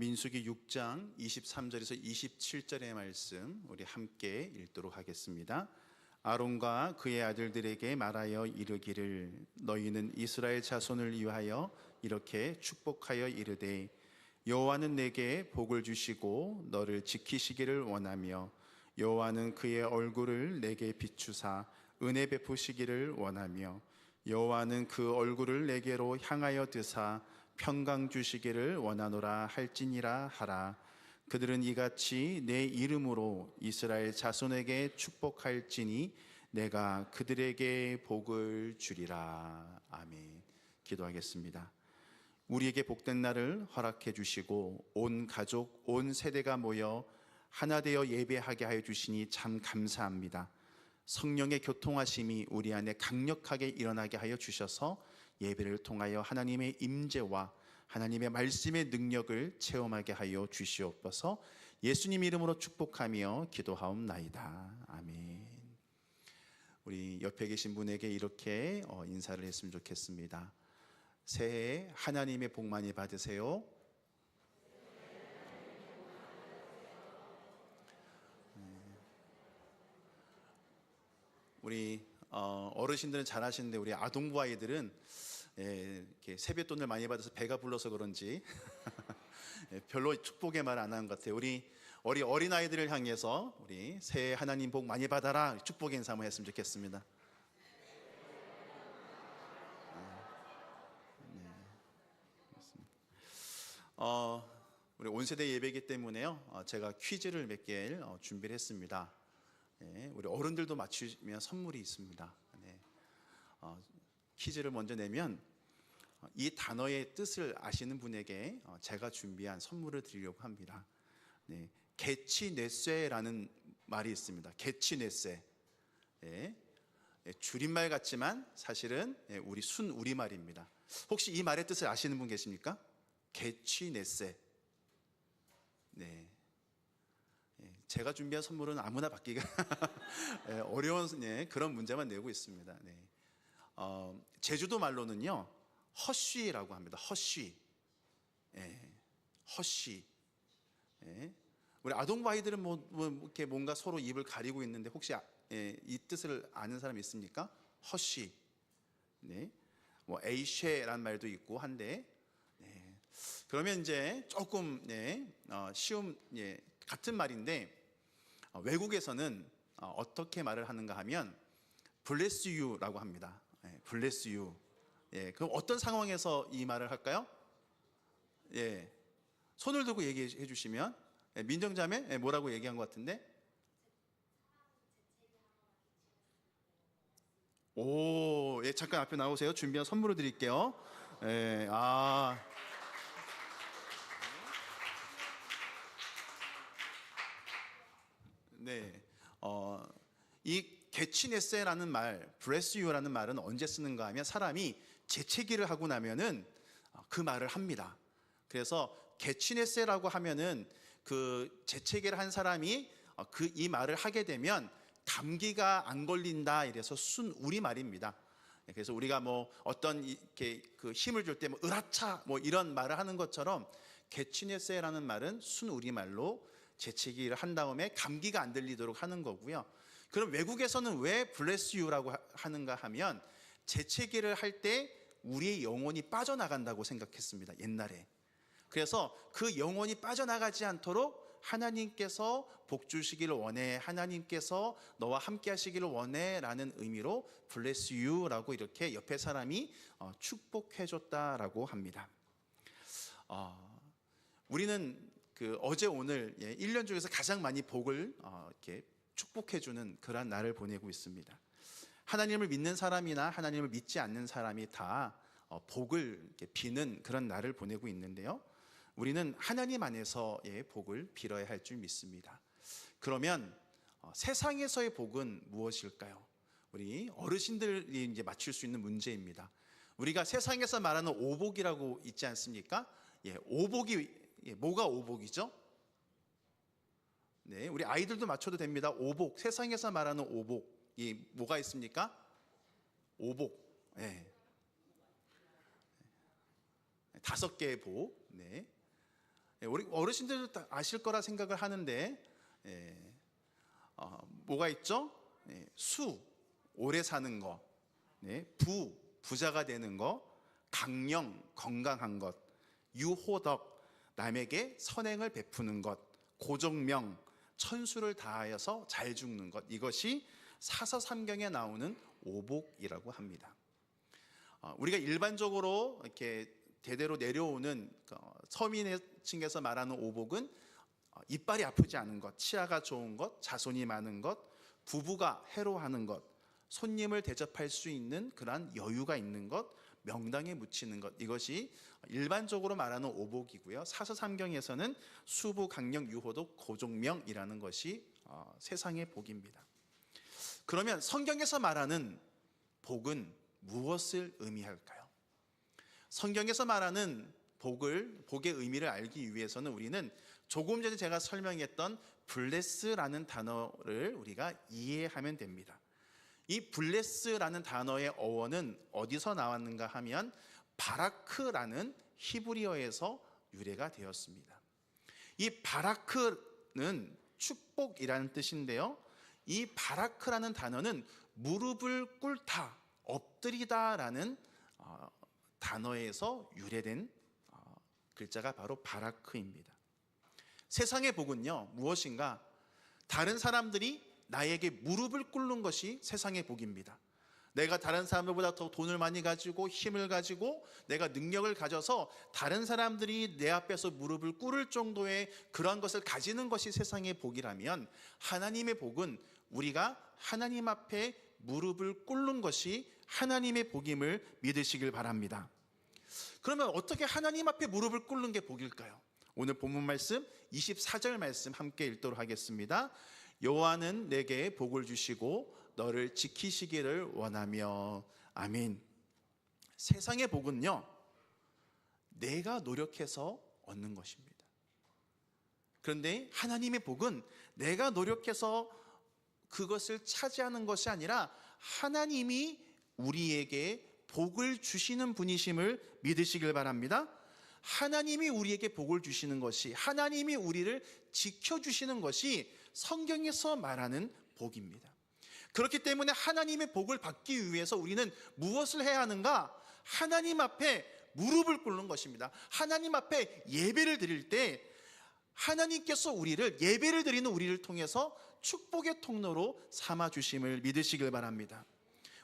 민수기 6장 23절에서 27절의 말씀 우리 함께 읽도록 하겠습니다. 아론과 그의 아들들에게 말하여 이르기를 너희는 이스라엘 자손을 위하여 이렇게 축복하여 이르되 여호와는 내게 복을 주시고 너를 지키시기를 원하며 여호와는 그의 얼굴을 내게 비추사 은혜 베푸시기를 원하며 여호와는 그 얼굴을 내게로 향하여 드사 평강 주시기를 원하노라 할지니라 하라. 그들은 이같이 내 이름으로 이스라엘 자손에게 축복할지니 내가 그들에게 복을 주리라. 아멘. 기도하겠습니다. 우리에게 복된 날을 허락해 주시고 온 가족, 온 세대가 모여 하나 되어 예배하게 하여 주시니 참 감사합니다. 성령의 교통하심이 우리 안에 강력하게 일어나게 하여 주셔서 예배를 통하여 하나님의 임재와 하나님의 말씀의 능력을 체험하게 하여 주시옵소서. 예수님 이름으로 축복하며 기도하옵나이다. 아멘. 우리 옆에 계신 분에게 이렇게 인사를 했으면 좋겠습니다. 새해 하나님의 복 많이 받으세요. 우리 어르신들은 잘 하시는데 우리 아동부 아이들은 이렇게 세뱃돈을 많이 받아서 배가 불러서 그런지 별로 축복의 말 안 하는 것 같아요. 우리 어린 아이들을 향해서 우리 새해 하나님 복 많이 받아라 축복의 인사 한번 했으면 좋겠습니다. 우리 온 세대 예배이기 때문에요. 제가 퀴즈를 몇 개 준비를 했습니다. 우리 어른들도 맞추면 선물이 있습니다. 퀴즈를 먼저 내면 이 단어의 뜻을 아시는 분에게 제가 준비한 선물을 드리려고 합니다. 개치넷쇠라는 말이 있습니다. 개치넷쇠. 줄임말 같지만 사실은 우리 순우리말입니다. 혹시 이 말의 뜻을 아시는 분 계십니까? 개치넷쇠. 제가 준비한 선물은 아무나 받기가 어려운 그런 문제만 내고 있습니다. 제주도 말로는요 허쉬라고 합니다. 허쉬. 허쉬. 우리 아동부 아이들은 뭐 이렇게 뭔가 서로 입을 가리고 있는데 혹시 이 뜻을 아는 사람 있습니까? 허쉬. 뭐 에이쉐라는 말도 있고 한데 그러면 이제 조금 쉬운 같은 말인데 외국에서는 어떻게 말을 하는가 하면 bless you라고 합니다. bless you. 그럼 어떤 상황에서 이 말을 할까요? 손을 들고 얘기해 주시면 민정자매 뭐라고 얘기한 것 같은데? 오, 잠깐 앞에 나오세요. 준비한 선물을 드릴게요. 이 개치넷세라는 말, bless you라는 말은 언제 쓰는가 하면 사람이 재채기를 하고 나면은 그 말을 합니다. 그래서 개치넷세라고 하면은 그 재채기를 한 사람이 이 말을 하게 되면 감기가 안 걸린다 이래서 순우리 말입니다. 그래서 우리가 뭐 어떤 이렇게 그 힘을 줄 때 뭐 으라차 뭐 이런 말을 하는 것처럼 개치넷세라는 말은 순우리 말로 재채기를 한 다음에 감기가 안 들리도록 하는 거고요. 그럼 외국에서는 왜 bless you라고 하는가 하면 재채기를 할 때 우리의 영혼이 빠져나간다고 생각했습니다. 옛날에. 그래서 그 영혼이 빠져나가지 않도록 하나님께서 복 주시기를 원해, 하나님께서 너와 함께 하시기를 원해 라는 의미로 bless you라고 이렇게 옆에 사람이 축복해 줬다라고 합니다. 우리는 그 어제 오늘 1년 중에서 가장 많이 복을 이렇게 축복해 주는 그런 날을 보내고 있습니다. 하나님을 믿는 사람이나 하나님을 믿지 않는 사람이 다 복을 이렇게 비는 그런 날을 보내고 있는데요. 우리는 하나님 안에서의 복을 빌어야 할 줄 믿습니다. 그러면 세상에서의 복은 무엇일까요? 우리 어르신들이 이제 맞출 수 있는 문제입니다. 우리가 세상에서 말하는 오복이라고 있지 않습니까? 오복이 뭐가 오복이죠? 우리 아이들도 맞춰도 됩니다. 오복, 세상에서 말하는 오복이 뭐가 있습니까? 오복. 5개의 복. 우리 어르신들도 다 아실 거라 생각을 하는데, 뭐가 있죠? 수, 오래 사는 거, 부자가 되는 거, 강령, 건강한 것, 유호덕, 남에게 선행을 베푸는 것, 고종명, 천수를 다하여서 잘 죽는 것, 이것이 사서삼경에 나오는 오복이라고 합니다. 우리가 일반적으로 이렇게 대대로 내려오는 서민의 층에서 말하는 오복은 이빨이 아프지 않은 것, 치아가 좋은 것, 자손이 많은 것, 부부가 해로하는 것, 손님을 대접할 수 있는 그러한 여유가 있는 것, 명당에 묻히는 것, 이것이 일반적으로 말하는 오복이고요. 사서삼경에서는 수부, 강령, 유호독, 고종명이라는 것이 세상의 복입니다. 그러면 성경에서 말하는 복은 무엇을 의미할까요? 성경에서 말하는 복의 의미를 알기 위해서는 우리는 조금 전에 제가 설명했던 블레스라는 단어를 우리가 이해하면 됩니다. 이 블레스라는 단어의 어원은 어디서 나왔는가 하면 바라크라는 히브리어에서 유래가 되었습니다. 이 바라크는 축복이라는 뜻인데요, 이 바라크라는 단어는 무릎을 꿇다, 엎드리다라는 단어에서 유래된 글자가 바로 바라크입니다. 세상의 복은요, 무엇인가? 다른 사람들이 나에게 무릎을 꿇는 것이 세상의 복입니다. 내가 다른 사람들보다 더 돈을 많이 가지고 힘을 가지고 내가 능력을 가져서 다른 사람들이 내 앞에서 무릎을 꿇을 정도의 그런 것을 가지는 것이 세상의 복이라면, 하나님의 복은 우리가 하나님 앞에 무릎을 꿇는 것이 하나님의 복임을 믿으시길 바랍니다. 그러면 어떻게 하나님 앞에 무릎을 꿇는 게 복일까요? 오늘 본문 말씀 24절 말씀 함께 읽도록 하겠습니다. 여호와는 내게 복을 주시고 너를 지키시기를 원하며. 아멘. 세상의 복은요, 내가 노력해서 얻는 것입니다. 그런데 하나님의 복은 내가 노력해서 그것을 차지하는 것이 아니라 하나님이 우리에게 복을 주시는 분이심을 믿으시길 바랍니다. 하나님이 우리에게 복을 주시는 것이, 하나님이 우리를 지켜주시는 것이 성경에서 말하는 복입니다. 그렇기 때문에 하나님의 복을 받기 위해서 우리는 무엇을 해야 하는가? 하나님 앞에 무릎을 꿇는 것입니다. 하나님 앞에 예배를 드릴 때 하나님께서 우리를, 예배를 드리는 우리를 통해서 축복의 통로로 삼아 주심을 믿으시길 바랍니다.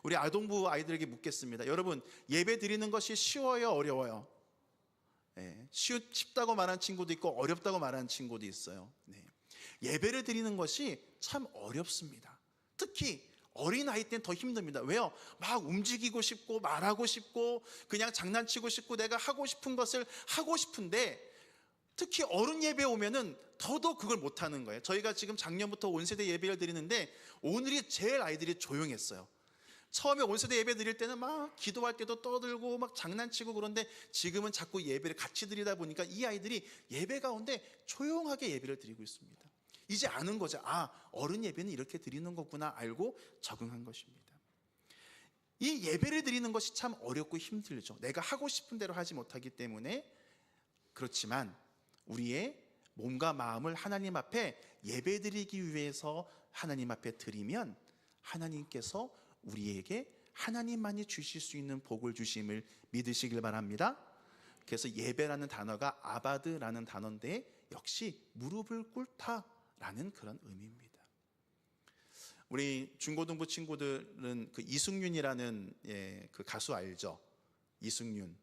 우리 아동부 아이들에게 묻겠습니다. 여러분, 예배 드리는 것이 쉬워요, 어려워요? 쉽다고 말하는 친구도 있고 어렵다고 말하는 친구도 있어요. 예배를 드리는 것이 참 어렵습니다. 특히 어린아이 때는 더 힘듭니다. 왜요? 막 움직이고 싶고 말하고 싶고 그냥 장난치고 싶고 내가 하고 싶은 것을 하고 싶은데, 특히 어른 예배 오면은 더더욱 그걸 못하는 거예요. 저희가 지금 작년부터 온세대 예배를 드리는데 오늘이 제일 아이들이 조용했어요. 처음에 온세대 예배 드릴 때는 막 기도할 때도 떠들고 막 장난치고 그런데, 지금은 자꾸 예배를 같이 드리다 보니까 이 아이들이 예배 가운데 조용하게 예배를 드리고 있습니다. 이제 아는 거죠. 아, 어른 예배는 이렇게 드리는 거구나 알고 적응한 것입니다. 이 예배를 드리는 것이 참 어렵고 힘들죠. 내가 하고 싶은 대로 하지 못하기 때문에. 그렇지만 우리의 몸과 마음을 하나님 앞에 예배 드리기 위해서 하나님 앞에 드리면 하나님께서 우리에게 하나님만이 주실 수 있는 복을 주심을 믿으시길 바랍니다. 그래서 예배라는 단어가 아바드라는 단어인데 역시 무릎을 꿇다라는 그런 의미입니다. 우리 중고등부 친구들은 그 이승윤이라는 그 가수 알죠? 이승윤.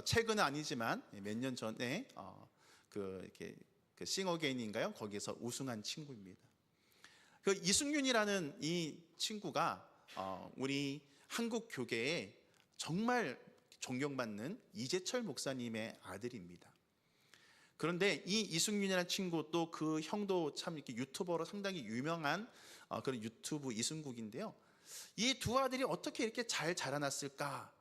최근은 아니지만 몇 년 전에 이렇게 그 싱어게인인가요? 거기서 우승한 친구입니다. 그 이승윤이라는 이 친구가 우리 한국 교계에 정말 존경받는 이재철 목사님의 아들입니다. 그런데 이 이승윤이라는 친구도 그 형도 참 이렇게 유튜버로 상당히 유명한 그런 유튜브 이승국인데요. 이 두 아들이 어떻게 이렇게 잘 자라났을까?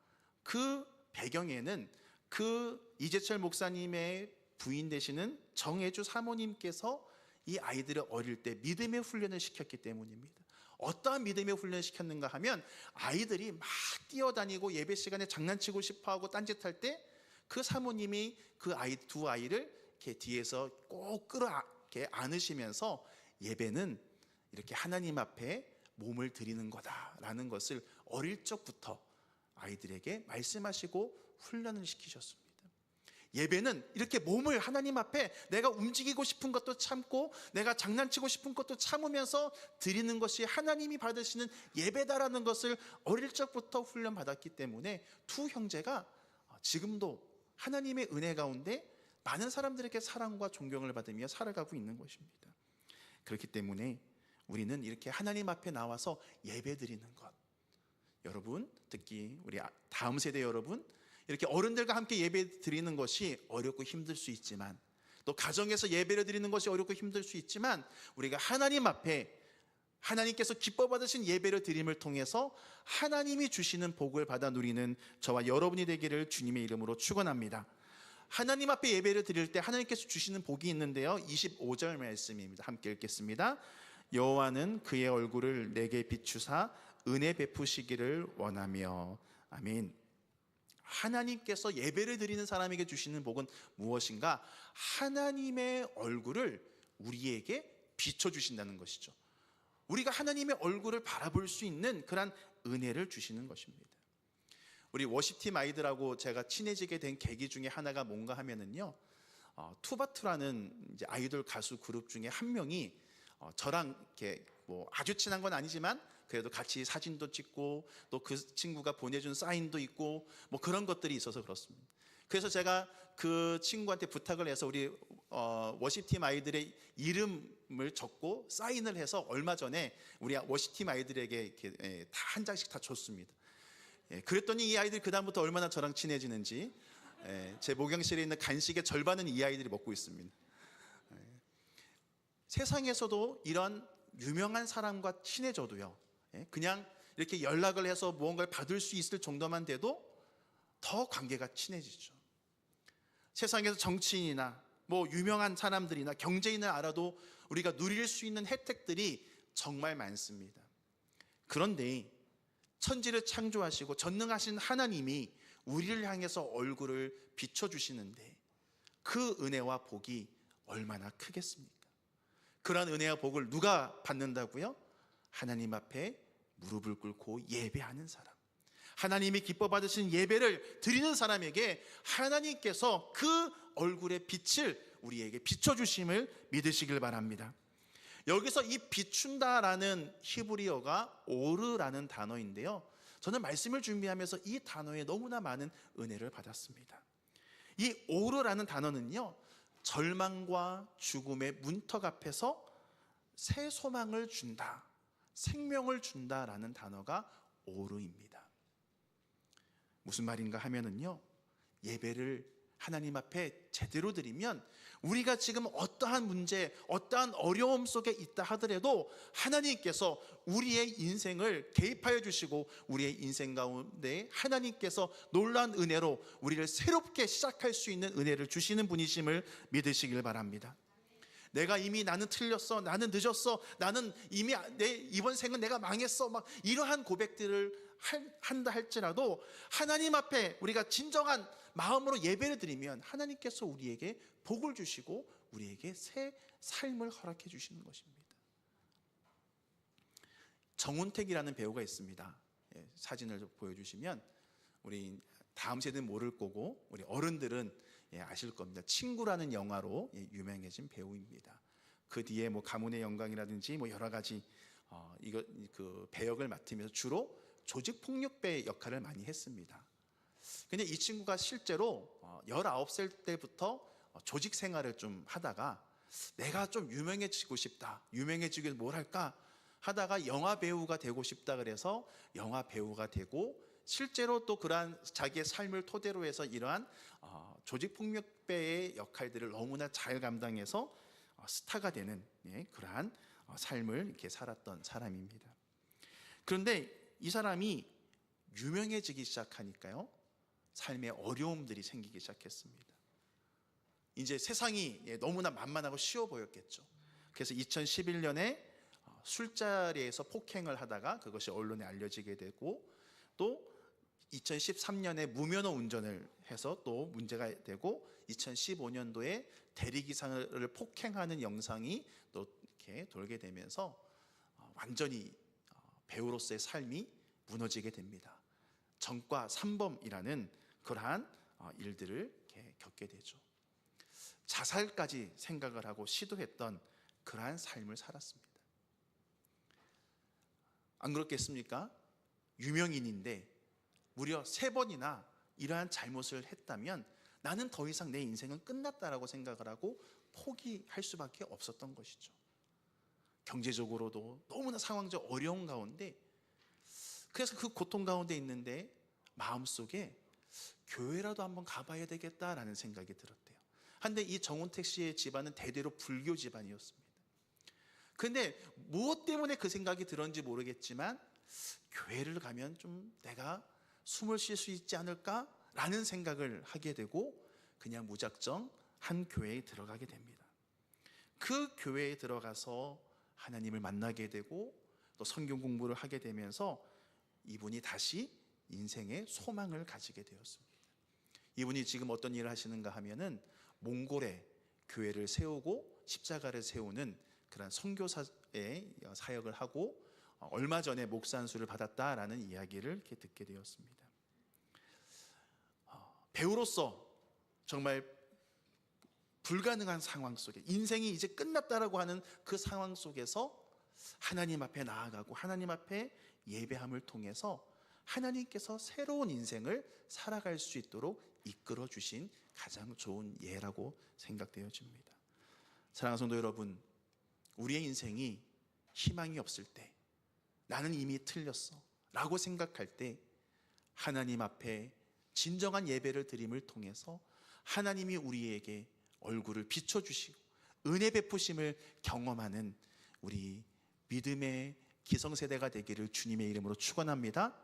그 배경에는 그 이재철 목사님의 부인 되시는 정혜주 사모님께서 이 아이들을 어릴 때 믿음의 훈련을 시켰기 때문입니다. 어떠한 믿음의 훈련을 시켰는가 하면 아이들이 막 뛰어다니고 예배 시간에 장난치고 싶어하고 딴짓할 때 그 사모님이 그 두 아이를 이렇게 뒤에서 꼭 이렇게 안으시면서 예배는 이렇게 하나님 앞에 몸을 드리는 거다라는 것을 어릴 적부터 아이들에게 말씀하시고 훈련을 시키셨습니다. 예배는 이렇게 몸을 하나님 앞에 내가 움직이고 싶은 것도 참고 내가 장난치고 싶은 것도 참으면서 드리는 것이 하나님이 받으시는 예배다라는 것을 어릴 적부터 훈련받았기 때문에 두 형제가 지금도 하나님의 은혜 가운데 많은 사람들에게 사랑과 존경을 받으며 살아가고 있는 것입니다. 그렇기 때문에 우리는 이렇게 하나님 앞에 나와서 예배 드리는 것, 여러분, 특히 우리 다음 세대 여러분, 이렇게 어른들과 함께 예배 드리는 것이 어렵고 힘들 수 있지만, 또 가정에서 예배를 드리는 것이 어렵고 힘들 수 있지만, 우리가 하나님 앞에 하나님께서 기뻐 받으신 예배를 드림을 통해서 하나님이 주시는 복을 받아 누리는 저와 여러분이 되기를 주님의 이름으로 축원합니다. 하나님 앞에 예배를 드릴 때 하나님께서 주시는 복이 있는데요, 25절 말씀입니다. 함께 읽겠습니다. 여호와는 그의 얼굴을 내게 비추사 은혜 베푸시기를 원하며. 아멘. 하나님께서 예배를 드리는 사람에게 주시는 복은 무엇인가? 하나님의 얼굴을 우리에게 비춰주신다는 것이죠. 우리가 하나님의 얼굴을 바라볼 수 있는 그런 은혜를 주시는 것입니다. 우리 워십팀 아이들하고 제가 친해지게 된 계기 중에 하나가 뭔가 하면은요, 투바투라는 이제 아이돌 가수 그룹 중에 한 명이 저랑 이렇게 뭐 아주 친한 건 아니지만 그래도 같이 사진도 찍고 또 그 친구가 보내준 사인도 있고 뭐 그런 것들이 있어서 그렇습니다. 그래서 제가 그 친구한테 부탁을 해서 우리 워십팀 아이들의 이름을 적고 사인을 해서 얼마 전에 우리 워십팀 아이들에게 이렇게 다 한 장씩 다 줬습니다. 그랬더니 이 아이들이 그다음부터 얼마나 저랑 친해지는지, 제 목욕실에 있는 간식의 절반은 이 아이들이 먹고 있습니다. 세상에서도 이런 유명한 사람과 친해져도요, 그냥 이렇게 연락을 해서 무언가를 받을 수 있을 정도만 돼도 더 관계가 친해지죠. 세상에서 정치인이나 뭐 유명한 사람들이나 경제인을 알아도 우리가 누릴 수 있는 혜택들이 정말 많습니다. 그런데 천지를 창조하시고 전능하신 하나님이 우리를 향해서 얼굴을 비춰주시는데 그 은혜와 복이 얼마나 크겠습니까? 그러한 은혜와 복을 누가 받는다고요? 하나님 앞에 무릎을 꿇고 예배하는 사람, 하나님이 기뻐 받으신 예배를 드리는 사람에게 하나님께서 그 얼굴의 빛을 우리에게 비춰주심을 믿으시길 바랍니다. 여기서 이 비춘다라는 히브리어가 오르라는 단어인데요, 저는 말씀을 준비하면서 이 단어에 너무나 많은 은혜를 받았습니다. 이 오르라는 단어는요, 절망과 죽음의 문턱 앞에서 새 소망을 준다, 생명을 준다라는 단어가 오르입니다. 무슨 말인가 하면은요, 예배를 하나님 앞에 제대로 드리면 우리가 지금 어떠한 문제, 어떠한 어려움 속에 있다 하더라도 하나님께서 우리의 인생을 개입하여 주시고 우리의 인생 가운데 하나님께서 놀라운 은혜로 우리를 새롭게 시작할 수 있는 은혜를 주시는 분이심을 믿으시길 바랍니다. 내가 이미 나는 틀렸어, 나는 늦었어, 나는 이미 이번 생은 내가 망했어, 막 이러한 고백들을 한다 할지라도 하나님 앞에 우리가 진정한 마음으로 예배를 드리면 하나님께서 우리에게 복을 주시고 우리에게 새 삶을 허락해 주시는 것입니다. 정운택이라는 배우가 있습니다. 사진을 보여주시면 우리 다음 세대는 모를 거고 우리 어른들은 아실 겁니다. 친구라는 영화로 유명해진 배우입니다. 그 뒤에 뭐 가문의 영광이라든지 뭐 여러 가지 그 배역을 맡으면서 주로 조직폭력배 역할을 많이 했습니다. 근데 이 친구가 실제로 19살 때부터 조직 생활을 좀 하다가 내가 좀 유명해지고 싶다, 유명해지기 위해서 뭘 할까 하다가 영화 배우가 되고 싶다 그래서 영화 배우가 되고, 실제로 또 그러한 자기의 삶을 토대로 해서 이러한 조직폭력배의 역할들을 너무나 잘 감당해서 스타가 되는 그러한 삶을 이렇게 살았던 사람입니다. 그런데 이 사람이 유명해지기 시작하니까요, 삶에 어려움들이 생기기 시작했습니다. 이제 세상이 너무나 만만하고 쉬워 보였겠죠. 그래서 2011년에 술자리에서 폭행을 하다가 그것이 언론에 알려지게 되고, 또 2013년에 무면허 운전을 해서 또 문제가 되고, 2015년도에 대리기사를 폭행하는 영상이 또 이렇게 돌게 되면서 완전히 배우로서의 삶이 무너지게 됩니다. 전과 3범이라는 그러한 일들을 이렇게 겪게 되죠. 자살까지 생각을 하고 시도했던 그러한 삶을 살았습니다. 안 그렇겠습니까? 유명인인데 무려 3번이나 이러한 잘못을 했다면 나는 더 이상 내 인생은 끝났다라고 생각을 하고 포기할 수밖에 없었던 것이죠. 경제적으로도 너무나 상황적 어려운 가운데, 그래서 그 고통 가운데 있는데 마음속에 교회라도 한번 가봐야 되겠다라는 생각이 들었대요. 한데 이 정운택 씨의 집안은 대대로 불교 집안이었습니다. 근데 무엇 때문에 그 생각이 들었는지 모르겠지만 교회를 가면 좀 내가 숨을 쉴 수 있지 않을까라는 생각을 하게 되고 그냥 무작정 한 교회에 들어가게 됩니다. 그 교회에 들어가서 하나님을 만나게 되고 또 성경 공부를 하게 되면서 이분이 다시 인생의 소망을 가지게 되었습니다. 이분이 지금 어떤 일을 하시는가 하면은 몽골에 교회를 세우고 십자가를 세우는 그런 선교사의 사역을 하고 얼마 전에 목사 안수를 받았다라는 이야기를 이렇게 듣게 되었습니다. 배우로서 정말 불가능한 상황 속에, 인생이 이제 끝났다라고 하는 그 상황 속에서 하나님 앞에 나아가고 하나님 앞에 예배함을 통해서 하나님께서 새로운 인생을 살아갈 수 있도록 이끌어 주신 가장 좋은 예라고 생각되어집니다. 사랑하는 성도 여러분, 우리의 인생이 희망이 없을 때, 나는 이미 틀렸어 라고 생각할 때 하나님 앞에 진정한 예배를 드림을 통해서 하나님이 우리에게 얼굴을 비춰주시고 은혜 베푸심을 경험하는 우리 믿음의 기성세대가 되기를 주님의 이름으로 축원합니다.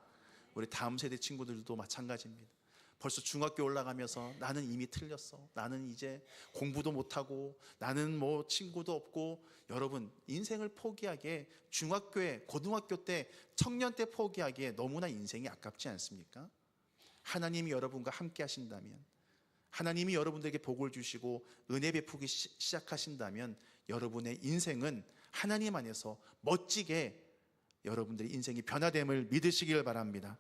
우리 다음 세대 친구들도 마찬가지입니다. 벌써 중학교 올라가면서 나는 이미 틀렸어, 나는 이제 공부도 못하고 나는 뭐 친구도 없고, 여러분 인생을 포기하기에 중학교에 고등학교 때 청년 때 포기하기에 너무나 인생이 아깝지 않습니까? 하나님이 여러분과 함께 하신다면, 하나님이 여러분들에게 복을 주시고 은혜 베푸기 시작하신다면 여러분의 인생은 하나님 안에서 멋지게 여러분들의 인생이 변화됨을 믿으시길 바랍니다.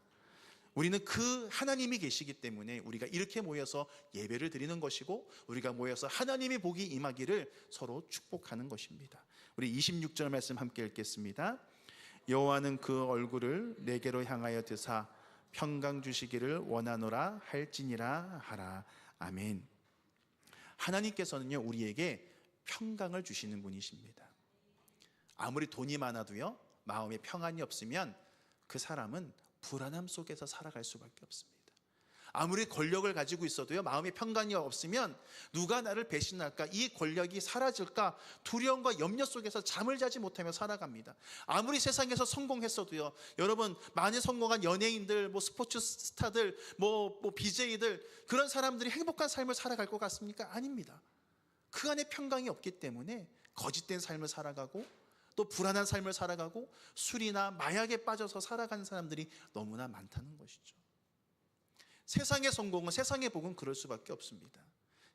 우리는 그 하나님이 계시기 때문에 우리가 이렇게 모여서 예배를 드리는 것이고, 우리가 모여서 하나님의 복이 임하기를 서로 축복하는 것입니다. 우리 26절 말씀 함께 읽겠습니다. 여호와는 그 얼굴을 내게로 향하여 드사 평강 주시기를 원하노라 할지니라 하라. 아멘. 하나님께서는요 우리에게 평강을 주시는 분이십니다. 아무리 돈이 많아도요 마음에 평안이 없으면 그 사람은 불안함 속에서 살아갈 수밖에 없습니다. 아무리 권력을 가지고 있어도요 마음에 평강이 없으면 누가 나를 배신할까, 이 권력이 사라질까 두려움과 염려 속에서 잠을 자지 못하며 살아갑니다. 아무리 세상에서 성공했어도요, 여러분 많이 성공한 연예인들, 뭐 스포츠 스타들, 뭐 BJ들, 그런 사람들이 행복한 삶을 살아갈 것 같습니까? 아닙니다. 그 안에 평강이 없기 때문에 거짓된 삶을 살아가고 또 불안한 삶을 살아가고 술이나 마약에 빠져서 살아가는 사람들이 너무나 많다는 것이죠. 세상의 성공은, 세상의 복은 그럴 수밖에 없습니다.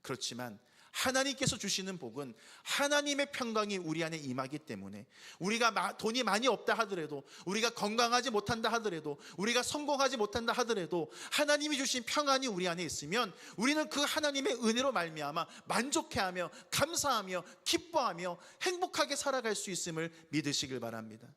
그렇지만 하나님께서 주시는 복은 하나님의 평강이 우리 안에 임하기 때문에, 우리가 돈이 많이 없다 하더라도, 우리가 건강하지 못한다 하더라도, 우리가 성공하지 못한다 하더라도 하나님이 주신 평안이 우리 안에 있으면 우리는 그 하나님의 은혜로 말미암아 만족해하며 감사하며 기뻐하며 행복하게 살아갈 수 있음을 믿으시길 바랍니다.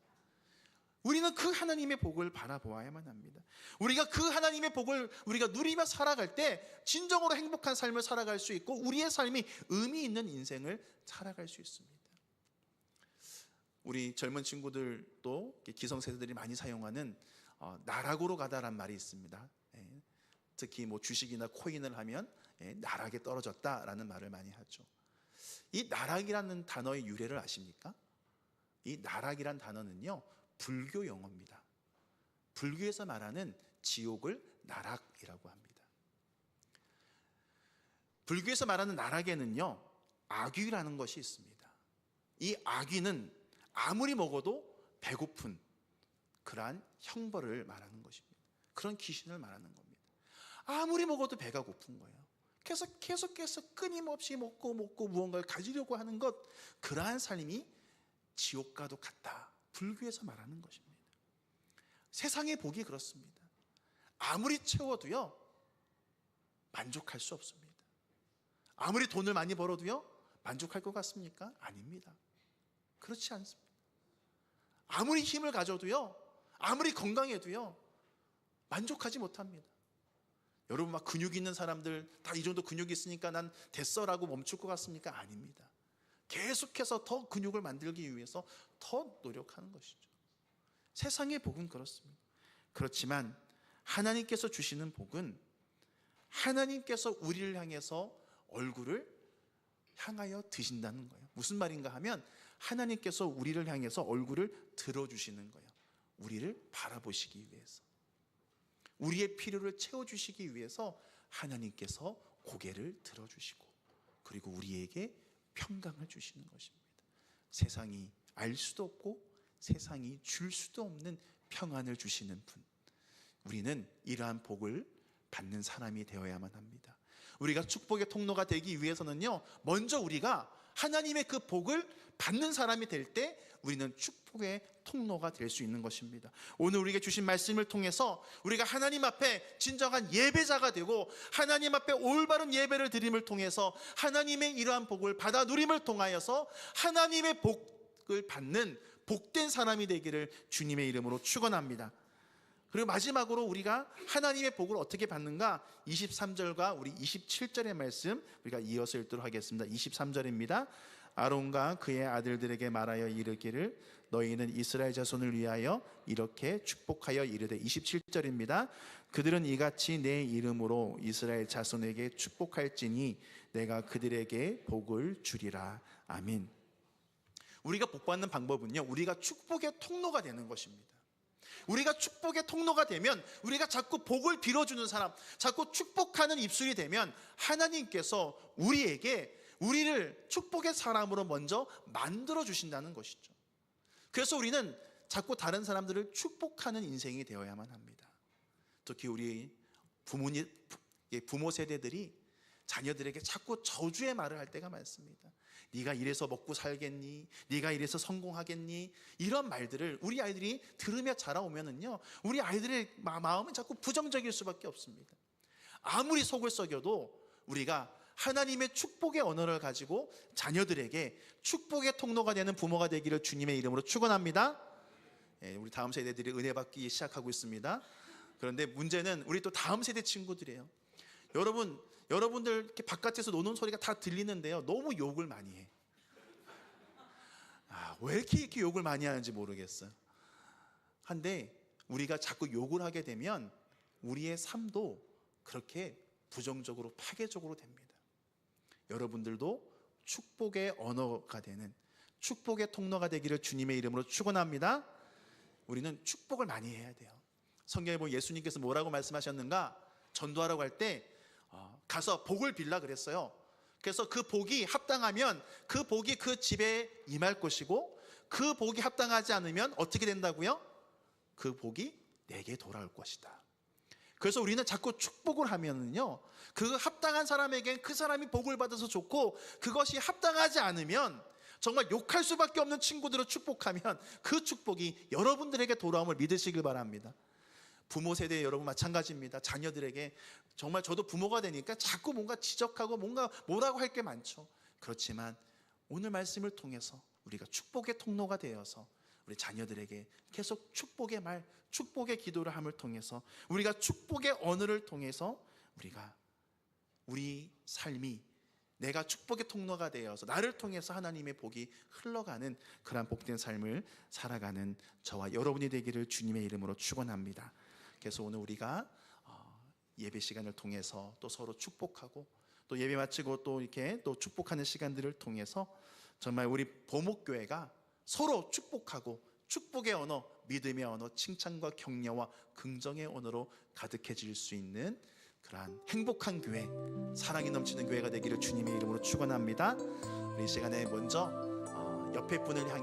우리는 그 하나님의 복을 바라보아야만 합니다. 우리가 그 하나님의 복을 우리가 누리며 살아갈 때 진정으로 행복한 삶을 살아갈 수 있고 우리의 삶이 의미 있는 인생을 살아갈 수 있습니다. 우리 젊은 친구들도 기성세대들이 많이 사용하는 나락으로 가다란 말이 있습니다. 특히 뭐 주식이나 코인을 하면 나락에 떨어졌다라는 말을 많이 하죠. 이 나락이라는 단어의 유래를 아십니까? 이 나락이란 단어는요 불교 용어입니다. 불교에서 말하는 지옥을 나락이라고 합니다. 불교에서 말하는 나락에는요 악귀라는 것이 있습니다. 이 악귀는 아무리 먹어도 배고픈 그러한 형벌을 말하는 것입니다. 그런 귀신을 말하는 겁니다. 아무리 먹어도 배가 고픈 거예요. 계속해서 끊임없이 먹고 무언가를 가지려고 하는 것, 그러한 삶이 지옥과도 같다. 불교에서 말하는 것입니다. 세상의 복이 그렇습니다. 아무리 채워도요, 만족할 수 없습니다. 아무리 돈을 많이 벌어도요, 만족할 것 같습니까? 아닙니다. 그렇지 않습니다. 아무리 힘을 가져도요, 아무리 건강해도요, 만족하지 못합니다. 여러분 막 근육 있는 사람들 다 이 정도 근육이 있으니까 난 됐어라고 멈출 것 같습니까? 아닙니다. 계속해서 더 근육을 만들기 위해서 더 노력하는 것이죠. 세상의 복은 그렇습니다. 그렇지만 하나님께서 주시는 복은 하나님께서 우리를 향해서 얼굴을 향하여 드신다는 거예요. 무슨 말인가 하면 하나님께서 우리를 향해서 얼굴을 들어주시는 거예요. 우리를 바라보시기 위해서, 우리의 필요를 채워주시기 위해서 하나님께서 고개를 들어주시고, 그리고 우리에게 평강을 주시는 것입니다. 세상이 알 수도 없고 세상이 줄 수도 없는 평안을 주시는 분, 우리는 이러한 복을 받는 사람이 되어야만 합니다. 우리가 축복의 통로가 되기 위해서는요, 먼저 우리가 하나님의 그 복을 받는 사람이 될 때 우리는 축복의 통로가 될 수 있는 것입니다. 오늘 우리에게 주신 말씀을 통해서 우리가 하나님 앞에 진정한 예배자가 되고 하나님 앞에 올바른 예배를 드림을 통해서 하나님의 이러한 복을 받아 누림을 통하여서 하나님의 복을 받는 복된 사람이 되기를 주님의 이름으로 축원합니다. 그리고 마지막으로 우리가 하나님의 복을 어떻게 받는가? 23절과 우리 27절의 말씀 우리가 이어서 읽도록 하겠습니다. 23절입니다. 아론과 그의 아들들에게 말하여 이르기를 너희는 이스라엘 자손을 위하여 이렇게 축복하여 이르되, 27절입니다. 그들은 이같이 내 이름으로 이스라엘 자손에게 축복할지니 내가 그들에게 복을 주리라. 아멘. 우리가 복받는 방법은요, 우리가 축복의 통로가 되는 것입니다. 우리가 축복의 통로가 되면, 우리가 자꾸 복을 빌어주는 사람, 자꾸 축복하는 입술이 되면 하나님께서 우리를 축복의 사람으로 먼저 만들어 주신다는 것이죠. 그래서 우리는 자꾸 다른 사람들을 축복하는 인생이 되어야만 합니다. 특히 우리 부모 세대들이 자녀들에게 자꾸 저주의 말을 할 때가 많습니다. 네가 이래서 먹고 살겠니? 네가 이래서 성공하겠니? 이런 말들을 우리 아이들이 들으며 자라오면은요, 우리 아이들의 마음은 자꾸 부정적일 수밖에 없습니다. 아무리 속을 썩여도 우리가 하나님의 축복의 언어를 가지고 자녀들에게 축복의 통로가 되는 부모가 되기를 주님의 이름으로 축원합니다. 우리 다음 세대들이 은혜 받기 시작하고 있습니다. 그런데 문제는 우리 또 다음 세대 친구들이에요. 여러분들 이렇게 바깥에서 노는 소리가 다 들리는데요, 너무 욕을 많이 해. 왜 이렇게 욕을 많이 하는지 모르겠어요. 한데 우리가 자꾸 욕을 하게 되면 우리의 삶도 그렇게 부정적으로 파괴적으로 됩니다. 여러분들도 축복의 언어가 되는, 축복의 통로가 되기를 주님의 이름으로 축원합니다. 우리는 축복을 많이 해야 돼요. 성경에 보면 예수님께서 뭐라고 말씀하셨는가? 전도하러 갈 때 가서 복을 빌라 그랬어요. 그래서 그 복이 합당하면 그 복이 그 집에 임할 것이고, 그 복이 합당하지 않으면 어떻게 된다고요? 그 복이 내게 돌아올 것이다. 그래서 우리는 자꾸 축복을 하면은요, 그 합당한 사람에겐 그 사람이 복을 받아서 좋고, 그것이 합당하지 않으면 정말 욕할 수밖에 없는 친구들을 축복하면 그 축복이 여러분들에게 돌아옴을 믿으시길 바랍니다. 부모 세대 여러분 마찬가지입니다. 자녀들에게 정말 저도 부모가 되니까 자꾸 뭔가 지적하고 뭐라고 할 게 많죠. 그렇지만 오늘 말씀을 통해서 우리가 축복의 통로가 되어서 우리 자녀들에게 계속 축복의 말, 축복의 기도를 함을 통해서, 우리가 축복의 언어를 통해서 우리 삶이 내가 축복의 통로가 되어서 나를 통해서 하나님의 복이 흘러가는 그러한 복된 삶을 살아가는 저와 여러분이 되기를 주님의 이름으로 축원합니다. 그래서 오늘 우리가 예배 시간을 통해서 또 서로 축복하고, 또 예배 마치고 또 이렇게 또 축복하는 시간들을 통해서 정말 우리 보목교회가 서로 축복하고 축복의 언어, 믿음의 언어, 칭찬과 격려와 긍정의 언어로 가득해질 수 있는 그러한 행복한 교회, 사랑이 넘치는 교회가 되기를 주님의 이름으로 축원합니다. 우리 이 시간에 먼저 옆에 분을 향해